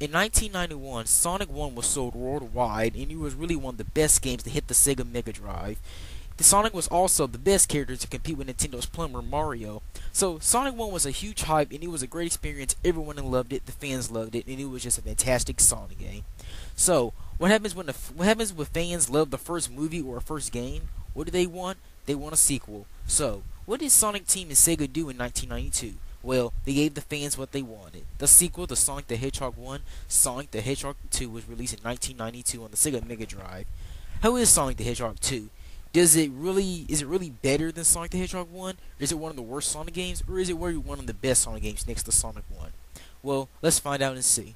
In 1991, Sonic 1 was sold worldwide, and it was really one of the best games to hit the Sega Mega Drive. The Sonic was also the best character to compete with Nintendo's plumber Mario. So Sonic 1 was a huge hype, and it was a great experience. Everyone loved it, the fans loved it, and it was just a fantastic Sonic game. So what happens when what happens when fans love the first movie or a first game? What do they want? They want a sequel. So what did Sonic Team and Sega do in 1992? Well, they gave the fans what they wanted. The sequel to Sonic the Hedgehog 1, Sonic the Hedgehog 2 was released in 1992 on the Sega Mega Drive. How is Sonic the Hedgehog 2? Is it really better than Sonic the Hedgehog 1? Is it one of the worst Sonic games, or is it really one of the best Sonic games next to Sonic 1? Well, let's find out and see.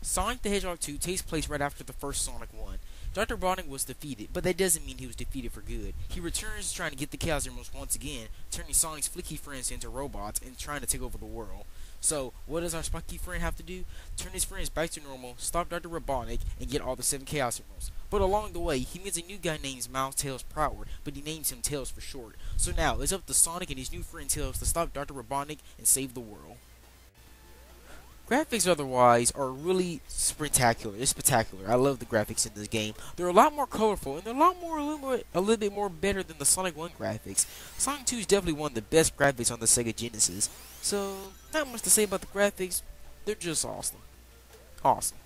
Sonic the Hedgehog 2 takes place right after the first Sonic 1. Dr. Robotnik was defeated, but that doesn't mean he was defeated for good. He returns trying to get the Chaos Emeralds once again, turning Sonic's flicky friends into robots and trying to take over the world. So, what does our spiky friend have to do? Turn his friends back to normal, stop Dr. Robotnik, and get all the 7 Chaos Emeralds. But along the way, he meets a new guy named Miles Tails Prower, but he names him Tails for short. So now, it's up to Sonic and his new friend Tails to stop Dr. Robotnik and save the world. Graphics otherwise are really spectacular. It's spectacular. I love the graphics in this game. They're a lot more colorful, and they're a little bit more better than the Sonic 1 graphics. Sonic 2 is definitely one of the best graphics on the Sega Genesis. So, not much to say about the graphics. They're just awesome. Awesome.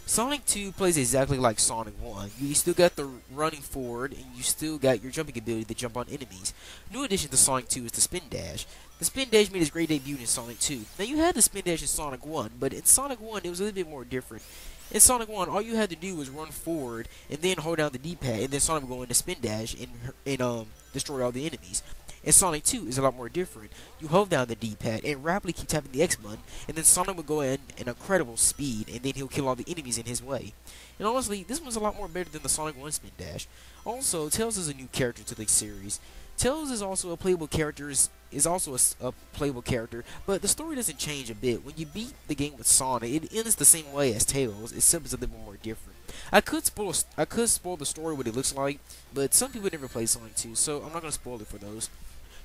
Sonic 2 plays exactly like Sonic 1. You still got the running forward, and you still got your jumping ability to jump on enemies. New addition to Sonic 2 is the Spin Dash. The Spin Dash made its great debut in Sonic 2. Now you had the Spin Dash in Sonic 1, but in Sonic 1 it was a little bit more different. In Sonic 1, all you had to do was run forward, and then hold down the D-pad, and then Sonic would go into Spin Dash and destroy all the enemies. In Sonic 2 is a lot more different. You hold down the D-pad and rapidly keep tapping the X button, and then Sonic would go in incredible speed, and then he'll kill all the enemies in his way. And honestly, this one's a lot more better than the Sonic 1 Spin Dash. Also, Tails is a new character to the series. Tails is also a playable character, a playable character, but the story doesn't change a bit. When you beat the game with Sonic, it ends the same way as Tails, except it's a little more different. I could spoil the story, what it looks like, but some people never play Sonic 2, so I'm not going to spoil it for those.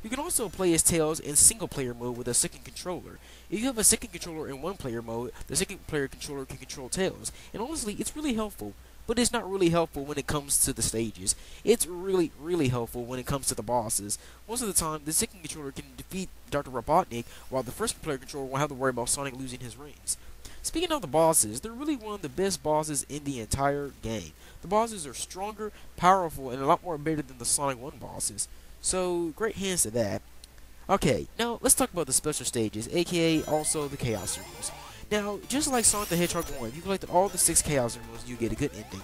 You can also play as Tails in single-player mode with a second controller. If you have a second controller in one-player mode, the second-player controller can control Tails. And honestly, it's really helpful. But it's not really helpful when it comes to the stages. It's really helpful when it comes to the bosses. Most of the time, the second controller can defeat Dr. Robotnik, while the first-player controller won't have to worry about Sonic losing his rings. Speaking of the bosses, they're really one of the best bosses in the entire game. The bosses are stronger, powerful, and a lot more better than the Sonic 1 bosses. So, great hands to that. Okay, now let's talk about the special stages, aka also the Chaos Emeralds. Now, just like Sonic the Hedgehog 1, if you collected all the 6 Chaos Emeralds, you get a good ending.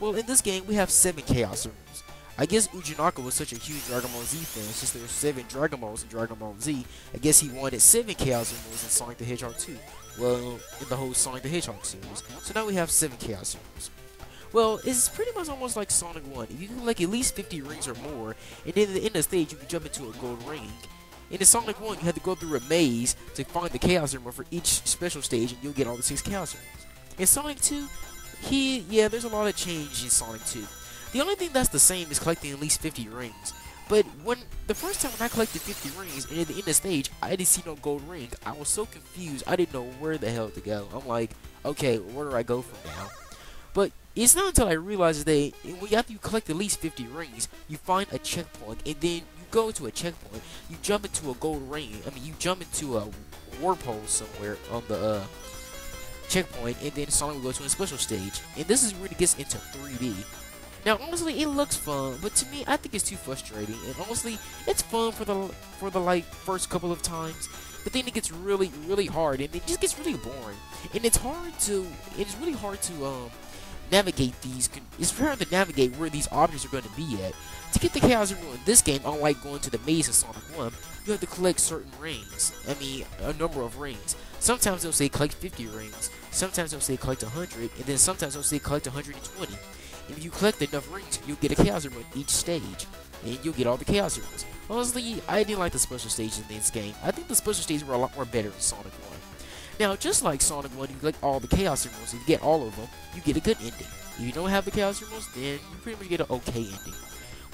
Well, in this game, we have 7 Chaos Emeralds. I guess Ujinaka was such a huge Dragon Ball Z fan, since there were 7 Dragon Balls in Dragon Ball Z, I guess he wanted 7 Chaos Emeralds in Sonic the Hedgehog 2. Well, in the whole Sonic the Hedgehog series. So now we have 7 Chaos Emeralds. Well, it's pretty much almost like Sonic 1. If you collect at least 50 rings or more, and then at the end of the stage, you can jump into a gold ring. In the Sonic 1, you had to go through a maze to find the Chaos Emerald for each special stage, and you'll get all the 6 Chaos Emeralds. In Sonic 2, there's a lot of change in Sonic 2. The only thing that's the same is collecting at least 50 rings. But the first time when I collected 50 rings, and at the end of the stage, I didn't see no gold rings, I was so confused, I didn't know where the hell to go. I'm like, okay, where do I go from now? But it's not until I realized that after you collect at least 50 rings, you find a checkpoint, and then you go to a checkpoint, you jump into a gold ring, you jump into a warp hole somewhere on the checkpoint, and then Sonic will go to a special stage. And this is where it gets into 3D. Now, honestly, it looks fun, but to me, I think it's too frustrating. And honestly, it's fun for the first couple of times, but then it gets really hard, and it just gets really boring. And it's really hard to navigate these. It's hard to navigate where these objects are going to be at. To get the Chaos Emerald in this game, unlike going to the maze in Sonic 1, you have to collect certain rings. A number of rings. Sometimes they'll say collect 50 rings. Sometimes they'll say collect 100, and then sometimes they'll say collect 120. And if you collect enough rings, you'll get a Chaos Emerald each stage, and you'll get all the Chaos Emeralds. Honestly, I didn't like the special stages in this game. I think the special stages were a lot more better in Sonic 1. Now, just like Sonic 1, you collect all the Chaos Emeralds. If you get all of them, you get a good ending. If you don't have the Chaos Emeralds, then you pretty much get an okay ending.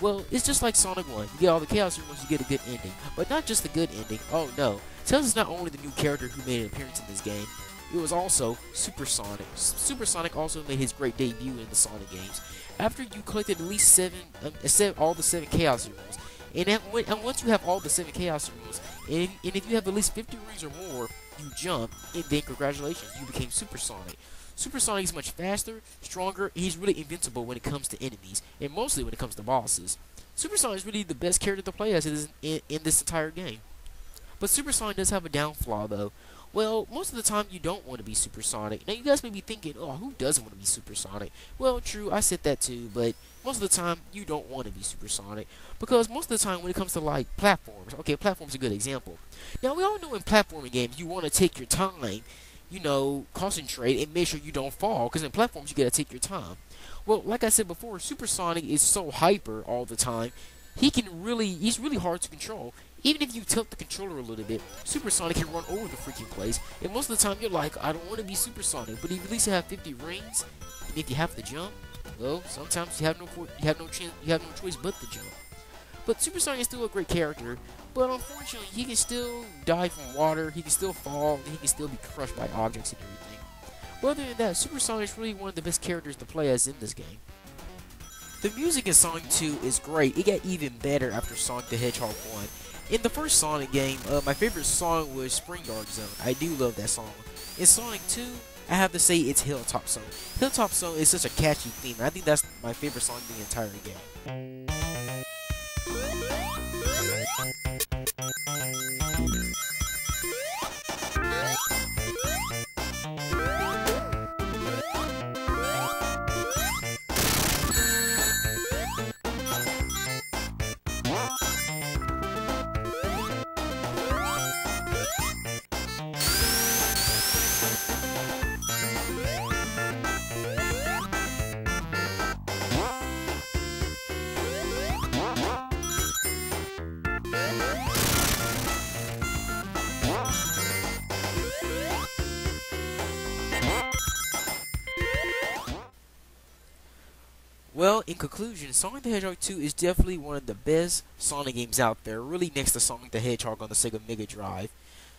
Well, it's just like Sonic 1. You get all the Chaos Emeralds, you get a good ending. But not just a good ending. Oh no. Tails is not only the new character who made an appearance in this game. it was also Supersonic. Supersonic also made his great debut in the Sonic games. After you collected at least all the 7 Chaos Emeralds, and once you have all the 7 Chaos Emeralds, and if you have at least 50 rings or more, you jump, and then congratulations, you became Supersonic. Supersonic is much faster, stronger, and he's really invincible when it comes to enemies, and mostly when it comes to bosses. Supersonic is really the best character to play as in this entire game. But Supersonic does have a downfall, though. Well, most of the time you don't want to be Supersonic. Now, you guys may be thinking, oh, who doesn't want to be Supersonic? Well, true, I said that too, but most of the time you don't want to be Supersonic. Because most of the time when it comes to, like, platforms, okay, platform's a good example. Now, we all know in platforming games you want to take your time, you know, concentrate and make sure you don't fall, because in platforms you gotta take your time. Well, like I said before, Supersonic is so hyper all the time, he's really hard to control. Even if you tilt the controller a little bit, Supersonic can run over the freaking place, and most of the time you're like, I don't want to be Supersonic, but if at least you have 50 rings, and if you have to jump, well, sometimes you have no choice but to jump. But Supersonic is still a great character, but unfortunately, he can still die from water, he can still fall, and he can still be crushed by objects and everything. But other than that, Supersonic is really one of the best characters to play as in this game. The music in Sonic 2 is great. It got even better after Sonic the Hedgehog 1. In the first Sonic game, my favorite song was Spring Dark Zone. I do love that song. In Sonic 2, I have to say it's Hilltop Zone. Hilltop Zone is such a catchy theme, and I think that's my favorite song in the entire game. Well, in conclusion, Sonic the Hedgehog 2 is definitely one of the best Sonic games out there, really next to Sonic the Hedgehog on the Sega Mega Drive.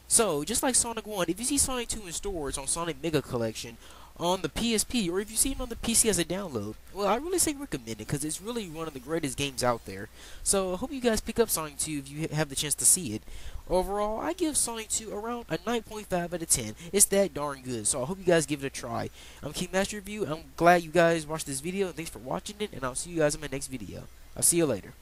So, just like Sonic 1, if you see Sonic 2 in stores on Sonic Mega Collection, on the PSP, or if you see it on the PC as a download, well, I really say recommend it, because it's really one of the greatest games out there. So, I hope you guys pick up Sonic 2 if you have the chance to see it. Overall, I give Sonic 2 around a 9.5 out of 10. It's that darn good, so I hope you guys give it a try. I'm King Master Review. I'm glad you guys watched this video, and thanks for watching it, and I'll see you guys in my next video. I'll see you later.